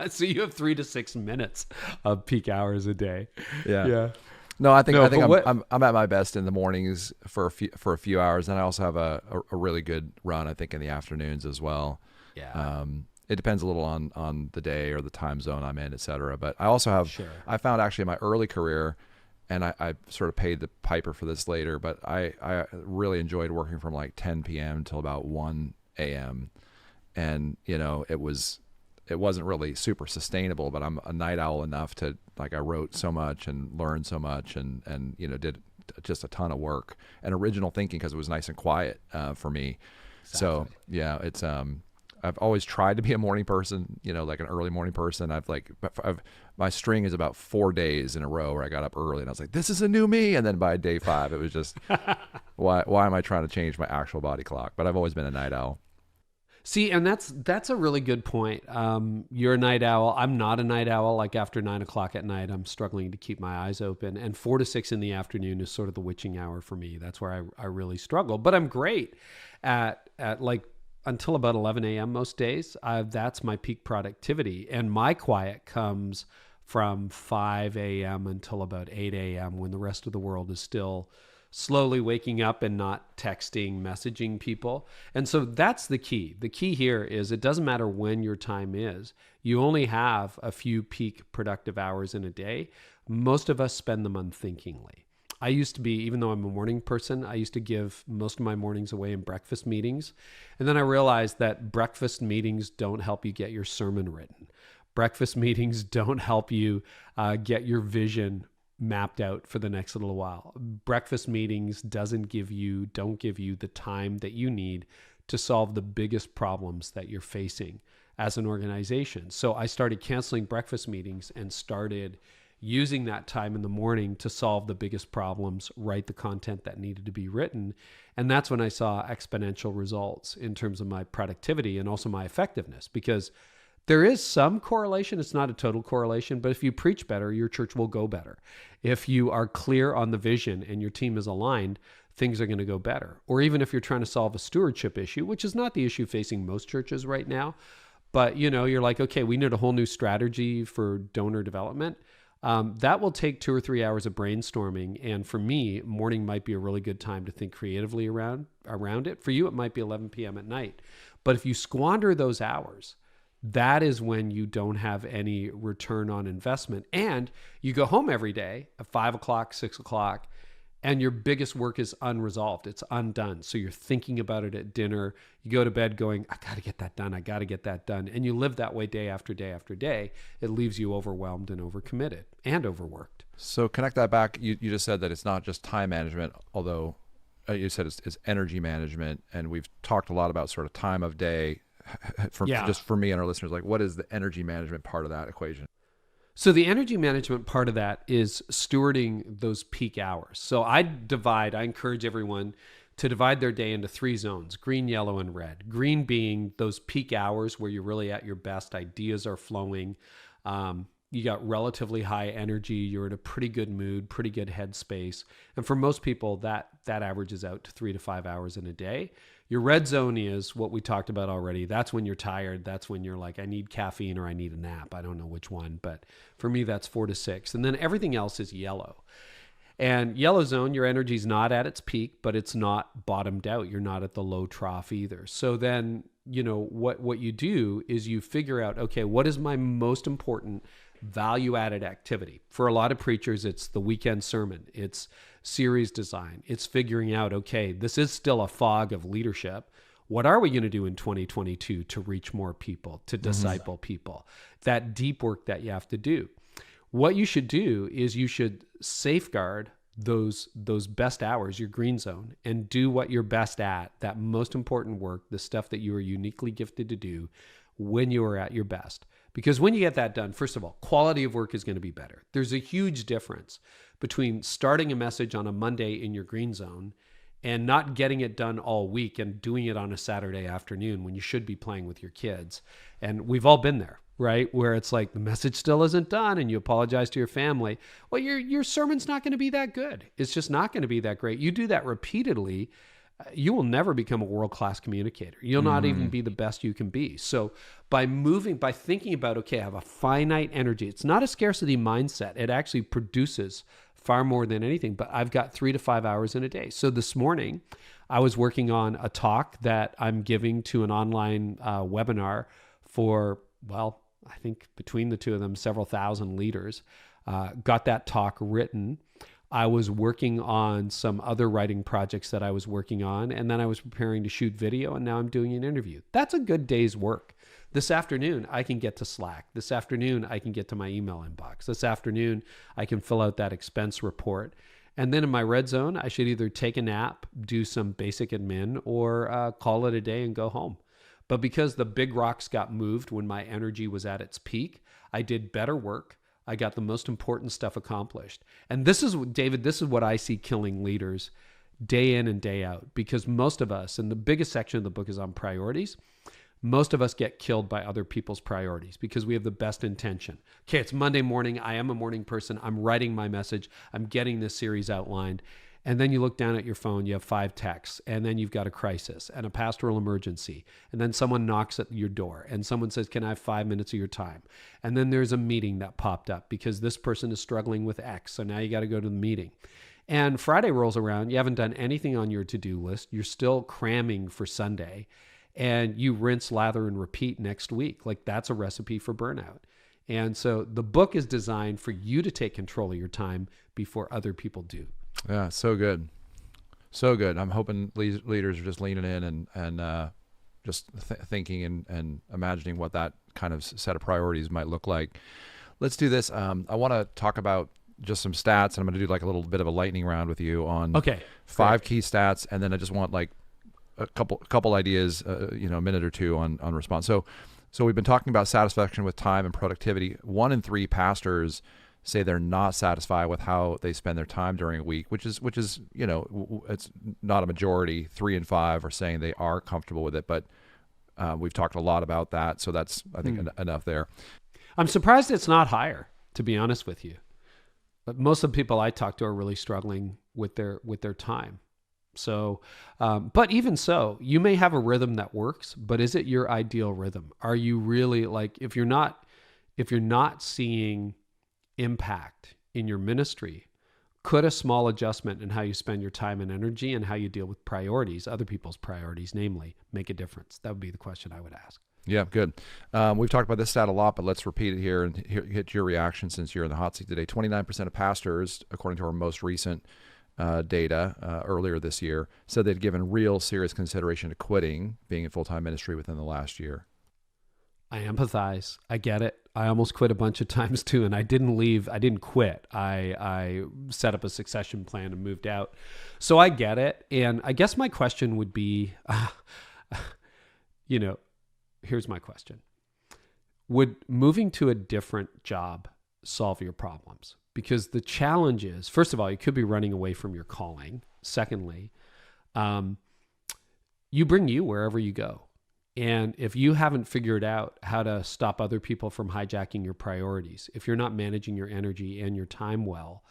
So you have 3 to 6 minutes of peak hours a day. Yeah. No, I think I'm at my best in the mornings for a few hours, and I also have a really good run, I think, in the afternoons as well. Yeah. It depends a little on the day or the time zone I'm in, et cetera. But I also have, I found actually in my early career, and I sort of paid the piper for this later, but I really enjoyed working from like 10 p.m. till about 1 a.m. And, it wasn't really super sustainable, but I'm a night owl enough to, like, I wrote so much and learned so much and did just a ton of work and original thinking because it was nice and quiet for me. Exactly. So yeah, it's, I've always tried to be a morning person, like an early morning person. My string is about 4 days in a row where I got up early and I was like, this is a new me. And then by day 5, it was just, why am I trying to change my actual body clock? But I've always been a night owl. See, and that's a really good point. You're a night owl. I'm not a night owl. Like after 9 o'clock at night, I'm struggling to keep my eyes open. And 4 to 6 in the afternoon is sort of the witching hour for me. That's where I really struggle. But I'm great at like until about 11 a.m. most days. That's my peak productivity. And my quiet comes from 5 a.m. until about 8 a.m. when the rest of the world is still slowly waking up and not texting, messaging people. And so that's the key. The key here is it doesn't matter when your time is. You only have a few peak productive hours in a day. Most of us spend them unthinkingly. I used to be, even though I'm a morning person, I used to give most of my mornings away in breakfast meetings. And then I realized that breakfast meetings don't help you get your sermon written. Breakfast meetings don't help you get your vision mapped out for the next little while. Breakfast meetings don't give you the time that you need to solve the biggest problems that you're facing as an organization. So I started canceling breakfast meetings and started using that time in the morning to solve the biggest problems, write the content that needed to be written. And that's when I saw exponential results in terms of my productivity and also my effectiveness, because there is some correlation. It's not a total correlation, but if you preach better, your church will go better. If you are clear on the vision and your team is aligned, things are going to go better. Or even if you're trying to solve a stewardship issue, which is not the issue facing most churches right now, but you're like, okay, we need a whole new strategy for donor development. That will take 2 or 3 hours of brainstorming. And for me, morning might be a really good time to think creatively around it. For you, it might be 11 p.m. at night. But if you squander those hours, that is when you don't have any return on investment. And you go home every day at 5 o'clock, 6 o'clock, and your biggest work is unresolved. It's undone. So you're thinking about it at dinner. You go to bed going, I got to get that done. I got to get that done. And you live that way day after day after day. It leaves you overwhelmed and overcommitted and overworked. So connect that back. You just said that it's not just time management, although you said it's energy management. And we've talked a lot about sort of time of day. Just for me and our listeners, like, what is the energy management part of that equation? So the energy management part of that is stewarding those peak hours. So I encourage everyone to divide their day into 3 zones: green, yellow, and red. Green being those peak hours where you're really at your best, ideas are flowing. You got relatively high energy. You're in a pretty good mood, pretty good headspace. And for most people, that averages out to 3 to 5 hours in a day. Your red zone is what we talked about already. That's when you're tired. That's when you're like, I need caffeine or I need a nap. I don't know which one, but for me, that's 4 to 6. And then everything else is yellow. And yellow zone, your energy's not at its peak, but it's not bottomed out. You're not at the low trough either. So then, what you do is you figure out, okay, what is my most important value-added activity? For a lot of preachers, it's the weekend sermon. It's series design. It's figuring out, okay, this is still a fog of leadership. What are we going to do in 2022 to reach more people, to disciple people? That deep work that you have to do. What you should do is you should safeguard those best hours, your green zone, and do what you're best at, that most important work, the stuff that you are uniquely gifted to do when you are at your best. Because when you get that done, first of all, quality of work is going to be better. There's a huge difference between starting a message on a Monday in your green zone and not getting it done all week and doing it on a Saturday afternoon when you should be playing with your kids. And we've all been there, right? Where it's like the message still isn't done and you apologize to your family. Well, your sermon's not going to be that good. It's just not going to be that great. You do that repeatedly, you will never become a world-class communicator. You'll not even be the best you can be. So by thinking about, okay, I have a finite energy. It's not a scarcity mindset. It actually produces far more than anything, but I've got 3 to 5 hours in a day. So this morning I was working on a talk that I'm giving to an online webinar for, well, I think between the two of them, several thousand leaders. Got that talk written. I was working on some other writing projects that I was working on, and then I was preparing to shoot video, and now I'm doing an interview. That's a good day's work. This afternoon, I can get to Slack. This afternoon, I can get to my email inbox. This afternoon, I can fill out that expense report. And then in my red zone, I should either take a nap, do some basic admin, or call it a day and go home. But because the big rocks got moved when my energy was at its peak, I did better work. I got the most important stuff accomplished. And this is, David, this is what I see killing leaders day in and day out, because most of us, and the biggest section of the book is on priorities, most of us get killed by other people's priorities because we have the best intention. Okay, it's Monday morning. I am a morning person. I'm writing my message. I'm getting this series outlined. And then you look down at your phone, you have 5 texts, and then you've got a crisis and a pastoral emergency. And then someone knocks at your door and someone says, can I have 5 minutes of your time? And then there's a meeting that popped up because this person is struggling with X. So now you got to go to the meeting. And Friday rolls around, you haven't done anything on your to-do list. You're still cramming for Sunday, and you rinse, lather, and repeat next week. Like, that's a recipe for burnout. And so the book is designed for you to take control of your time before other people do. Yeah, so good. So good. I'm hoping leaders are just leaning in and just thinking and imagining what that kind of set of priorities might look like. Let's do this. I want to talk about just some stats, and I'm going to do like a little bit of a lightning round with you on five key stats, and then I just want like a couple ideas, a minute or two on response. So we've been talking about satisfaction with time and productivity. 1 in 3 pastors say they're not satisfied with how they spend their time during a week, which is it's not a majority. 3 in 5 are saying they are comfortable with it, but we've talked a lot about that, so that's I think enough there. I'm surprised it's not higher, to be honest with you. But most of the people I talk to are really struggling with their time. So, but even so, you may have a rhythm that works, but is it your ideal rhythm? Are you really like, if you're not seeing impact in your ministry, could a small adjustment in how you spend your time and energy and how you deal with priorities, other people's priorities, namely, make a difference? That would be the question I would ask. Yeah, good. We've talked about this stat a lot, but let's repeat it here and get your reaction since you're in the hot seat today. 29% of pastors, according to our most recent data earlier this year, said they'd given real serious consideration to quitting being in full-time ministry within the last year. I empathize. I get it. I almost quit a bunch of times too, and I didn't leave. I didn't quit. I set up a succession plan and moved out. So I get it. And I guess my question would be, here's my question. Would moving to a different job solve your problems? Because the challenge is, first of all, you could be running away from your calling. Secondly, you bring you wherever you go. And if you haven't figured out how to stop other people from hijacking your priorities, if you're not managing your energy and your time well,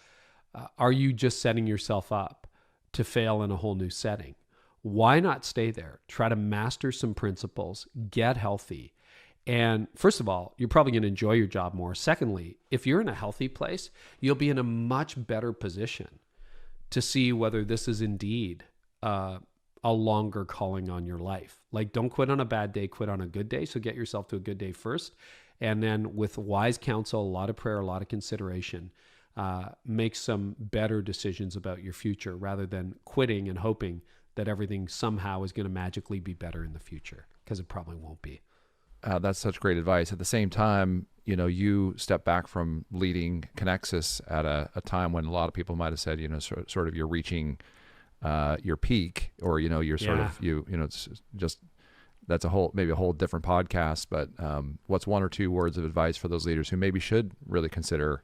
are you just setting yourself up to fail in a whole new setting? Why not stay there? Try to master some principles, get healthy. And first of all, you're probably going to enjoy your job more. Secondly, if you're in a healthy place, you'll be in a much better position to see whether this is indeed a longer calling on your life. Like, don't quit on a bad day, quit on a good day. So get yourself to a good day first. And then with wise counsel, a lot of prayer, a lot of consideration, make some better decisions about your future rather than quitting and hoping that everything somehow is going to magically be better in the future, because it probably won't be. That's such great advice. At the same time, you step back from leading Connexus at a time when a lot of people might have said, sort of you're reaching your peak, or you're sort of it's just, that's maybe a whole different podcast. But what's 1 or 2 words of advice for those leaders who maybe should really consider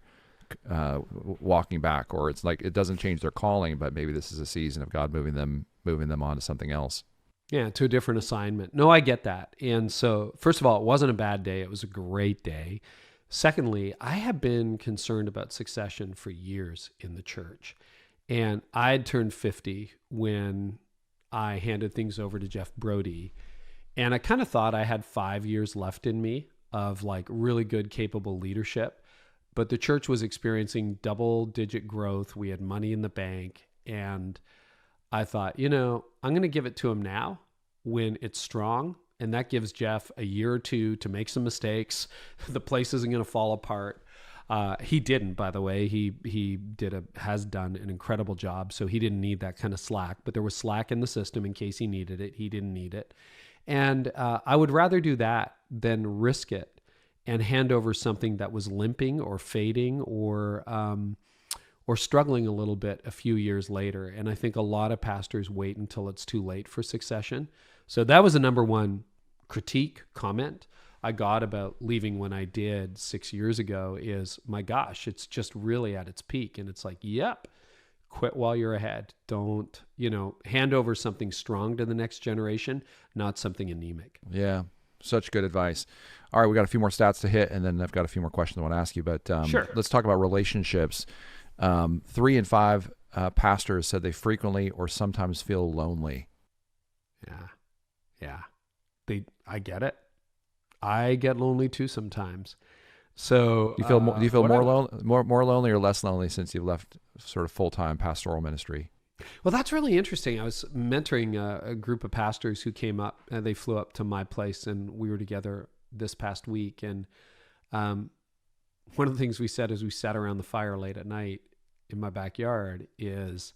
walking back, or it's like it doesn't change their calling, but maybe this is a season of God moving them on to something else? Yeah, to a different assignment. No, I get that. And so, first of all, it wasn't a bad day. It was a great day. Secondly, I have been concerned about succession for years in the church. And I had turned 50 when I handed things over to Jeff Brody. And I kind of thought I had 5 years left in me of like really good, capable leadership. But the church was experiencing double-digit growth. We had money in the bank. And I thought, I'm going to give it to him now when it's strong. And that gives Jeff a year or 2 to make some mistakes. The place isn't going to fall apart. He didn't, by the way. He has done an incredible job. So he didn't need that kind of slack, but there was slack in the system in case he needed it. He didn't need it. And I would rather do that than risk it and hand over something that was limping or fading or struggling a little bit a few years later. And I think a lot of pastors wait until it's too late for succession. So that was the number one comment I got about leaving when I did 6 years ago is, my gosh, it's just really at its peak. And it's like, yep, quit while you're ahead. Don't, hand over something strong to the next generation, not something anemic. Yeah. Such good advice. All right. We got a few more stats to hit, and then I've got a few more questions I want to ask you, but sure. Let's talk about relationships. 3 in 5 pastors said they frequently or sometimes feel lonely. Yeah. I get it. I get lonely too sometimes. So do you feel more lonely or less lonely since you've left sort of full-time pastoral ministry? Well, that's really interesting. I was mentoring a group of pastors who came up, and they flew up to my place, and we were together this past week. And one of the things we said as we sat around the fire late at night in my backyard is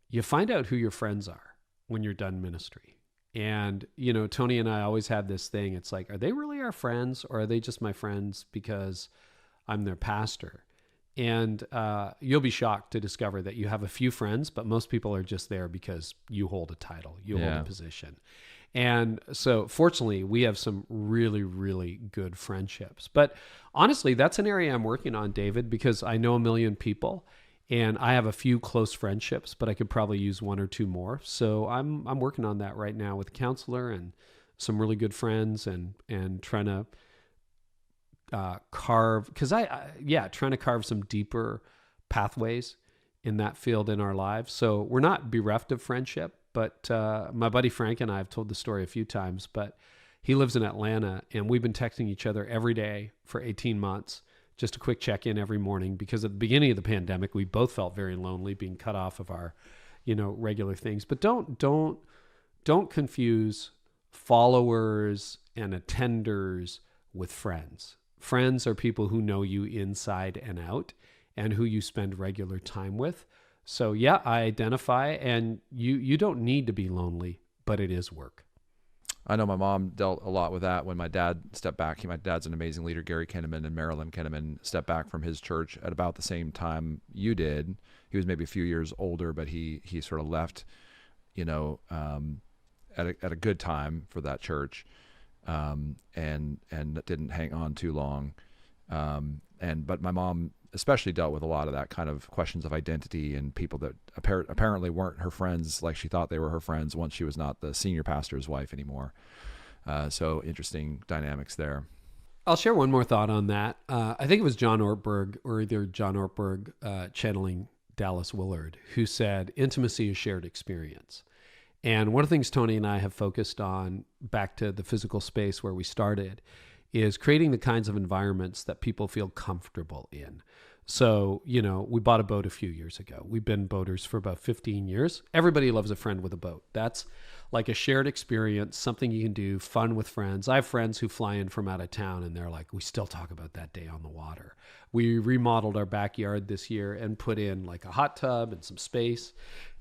you find out who your friends are when you're done ministry. And, you know, Tony and I always have this thing. It's like, are they really our friends, or are they just my friends because I'm their pastor? And you'll be shocked to discover that you have a few friends, but most people are just there because you hold a title, you hold a position. And so fortunately, we have some really, really good friendships. But honestly, that's an area I'm working on, David, because I know a million people and I have a few close friendships, but I could probably use one or two more. So I'm working on that right now with a counselor and some really good friends, and trying to carve some deeper pathways in that field in our lives. So we're not bereft of friendship, but my buddy Frank and I have told the story a few times, but he lives in Atlanta and we've been texting each other every day for 18 months, just a quick check-in every morning, because at the beginning of the pandemic, we both felt very lonely, being cut off of our, regular things. But don't confuse followers and attenders with friends. Friends are people who know you inside and out and who you spend regular time with. So yeah, I identify, and you don't need to be lonely, but it is work. I know my mom dealt a lot with that when my dad stepped back. My dad's an amazing leader, Carey Kinnaman, and Marilyn Kinnaman stepped back from his church at about the same time you did. He was maybe a few years older, but he sort of left, at a good time for that church, and didn't hang on too long. But my mom especially dealt with a lot of that kind of questions of identity and people that apparently weren't her friends like she thought they were her friends once she was not the senior pastor's wife anymore. So interesting dynamics there. I'll share one more thought on that. I think it was John Ortberg, or either John Ortberg channeling Dallas Willard, who said, intimacy is shared experience. And one of the things Tony and I have focused on, back to the physical space where we started, is creating the kinds of environments that people feel comfortable in. So, we bought a boat a few years ago. We've been boaters for about 15 years. Everybody loves a friend with a boat. That's like a shared experience, something you can do, fun with friends. I have friends who fly in from out of town and they're like, we still talk about that day on the water. We remodeled our backyard this year and put in like a hot tub and some space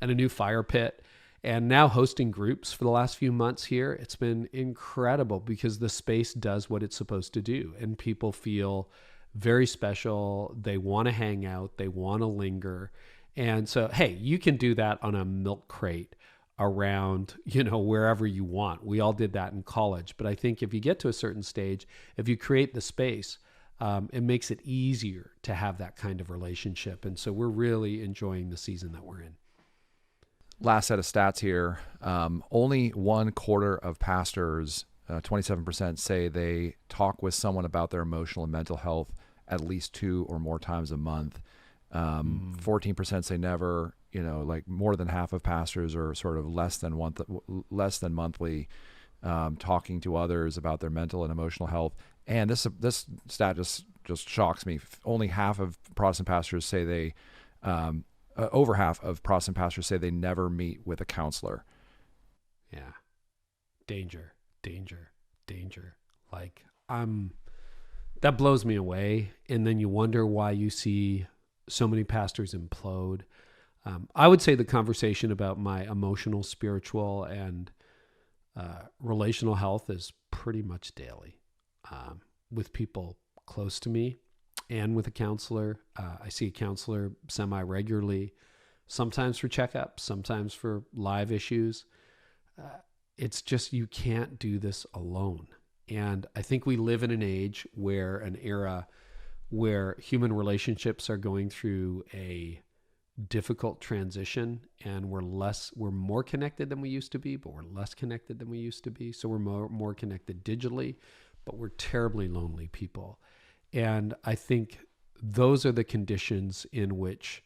and a new fire pit. And now hosting groups for the last few months here, it's been incredible because the space does what it's supposed to do. And people feel very special. They want to hang out. They want to linger. And so, hey, you can do that on a milk crate around, wherever you want. We all did that in college. But I think if you get to a certain stage, if you create the space, it makes it easier to have that kind of relationship. And so we're really enjoying the season that we're in. Last set of stats here. Only 1/4 of pastors, 27%, say they talk with someone about their emotional and mental health at least 2 or more times a month. 14% say never. Like more than half of pastors are sort of less than monthly talking to others about their mental and emotional health. And this stat just shocks me. Only half of Protestant pastors say they. Over half of Protestant pastors say they never meet with a counselor. Yeah. Danger. Like, that blows me away. And then you wonder why you see so many pastors implode. I would say the conversation about my emotional, spiritual, and relational health is pretty much daily with people close to me. And with a counselor. I see a counselor semi-regularly, sometimes for checkups, sometimes for live issues. It's just, you can't do this alone. And I think we live in an era where human relationships are going through a difficult transition, and we're more connected than we used to be, but we're less connected than we used to be. So we're more connected digitally, but we're terribly lonely people. And I think those are the conditions in which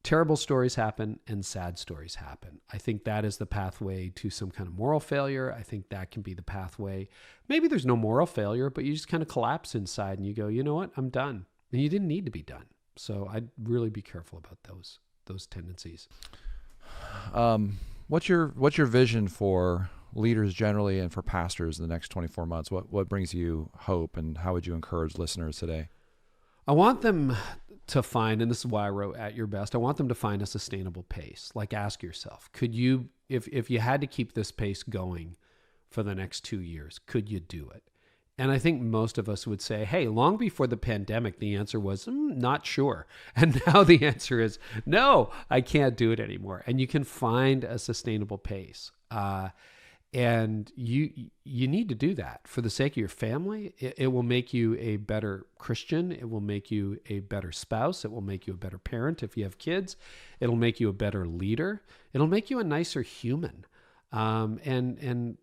terrible stories happen and sad stories happen. I think that is the pathway to some kind of moral failure. I think that can be the pathway. Maybe there's no moral failure, but you just kind of collapse inside and you go, you know what, I'm done. And you didn't need to be done. So I'd really be careful about those tendencies. What's your vision for leaders generally and for pastors in the next 24 months? What brings you hope, and how would you encourage listeners today? I want them to find, and this is why I wrote At Your Best, I want them to find a sustainable pace. Like, ask yourself, could you, if you had to keep this pace going for the next 2 years, could you do it? And I think most of us would say, hey, long before the pandemic, the answer was, not sure. And now the answer is, no, I can't do it anymore. And you can find a sustainable pace. And you need to do that for the sake of your family. It will make you a better Christian. It will make you a better spouse. It will make you a better parent if you have kids. It'll make you a better leader. It'll make you a nicer human. And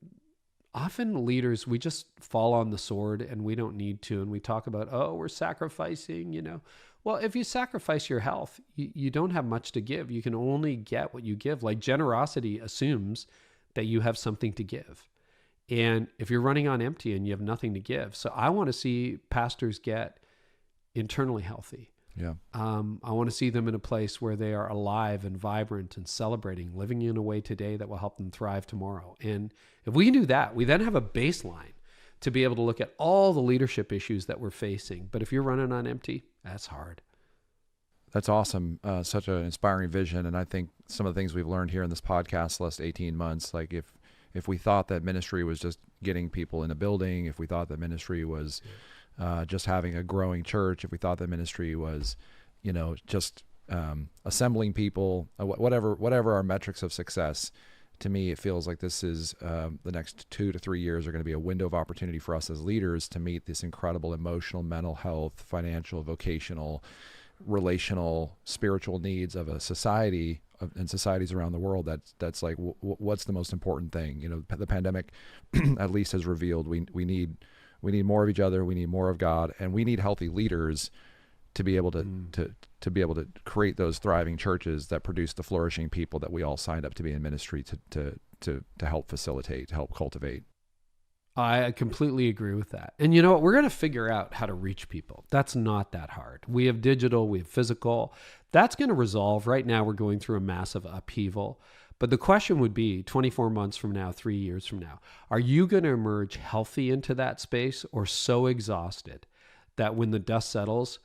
often leaders, we just fall on the sword and we don't need to. And we talk about, oh, we're sacrificing, Well, if you sacrifice your health, you don't have much to give. You can only get what you give. Like, generosity assumes that you have something to give. And if you're running on empty and you have nothing to give. So I want to see pastors get internally healthy. Yeah. I want to see them in a place where they are alive and vibrant and celebrating, living in a way today that will help them thrive tomorrow. And if we can do that, we then have a baseline to be able to look at all the leadership issues that we're facing. But if you're running on empty, that's hard. That's awesome. Such an inspiring vision. And I think some of the things we've learned here in this podcast the last 18 months, like if we thought that ministry was just getting people in a building, if we thought that ministry was just having a growing church, if we thought that ministry was, just assembling people, whatever our metrics of success, to me, it feels like this is the next 2 to 3 years are going to be a window of opportunity for us as leaders to meet this incredible emotional, mental health, financial, vocational, relational, spiritual needs of a society and societies around the world. That's like, what's the most important thing? The pandemic at least has revealed we need more of each other. We need more of God, and we need healthy leaders to be able to be able to create those thriving churches that produce the flourishing people that we all signed up to be in ministry to help facilitate, to help cultivate. I completely agree with that. And you know what? We're going to figure out how to reach people. That's not that hard. We have digital, we have physical. That's going to resolve. Right now, we're going through a massive upheaval. But the question would be 24 months from now, 3 years from now, are you going to emerge healthy into that space or so exhausted that when the dust settles,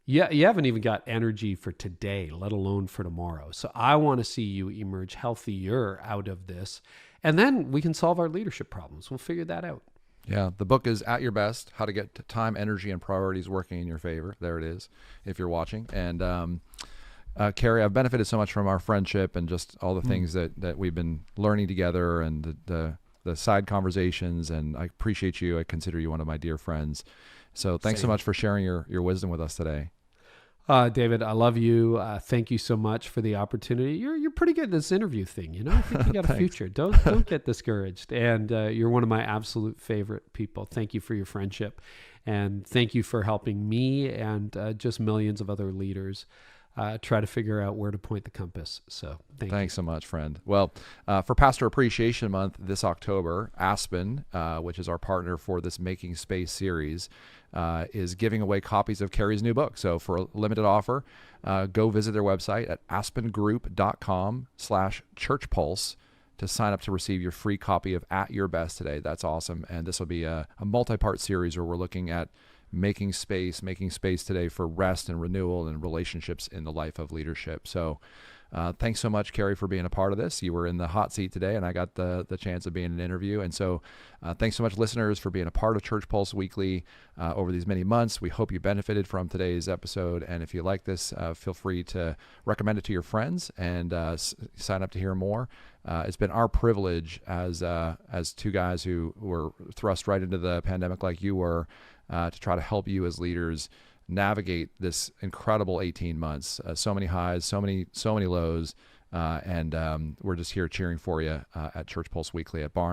you haven't even got energy for today, let alone for tomorrow. So I want to see you emerge healthier out of this. And then we can solve our leadership problems. We'll figure that out. Yeah. The book is At Your Best, How to Get Time, Energy, and Priorities Working in Your Favor. There it is, if you're watching. And Carey, I've benefited so much from our friendship and just all the things that we've been learning together and the side conversations. And I appreciate you. I consider you one of my dear friends. So thanks so much for sharing your wisdom with us today. David, I love you. Thank you so much for the opportunity. You're pretty good at this interview thing. I think you got a future. Don't get discouraged. And you're one of my absolute favorite people. Thank you for your friendship, and thank you for helping me and just millions of other leaders try to figure out where to point the compass. So thanks so much, friend. Well, for Pastor Appreciation Month this October, Aspen, which is our partner for this Making Space series, is giving away copies of Carey's new book. So for a limited offer, go visit their website at aspengroup.com/churchpulse to sign up to receive your free copy of At Your Best today. That's awesome. And this will be a multi-part series where we're looking at making space today for rest and renewal and relationships in the life of leadership. So thanks so much, Carey, for being a part of this. You were in the hot seat today, and I got the chance of being in an interview. And so thanks so much, listeners, for being a part of Church Pulse Weekly over these many months. We hope you benefited from today's episode. And if you like this, feel free to recommend it to your friends and sign up to hear more. It's been our privilege as two guys who were thrust right into the pandemic like you were, to try to help you as leaders navigate this incredible 18 months. So many highs, so many lows, and we're just here cheering for you at Church Pulse Weekly at Barna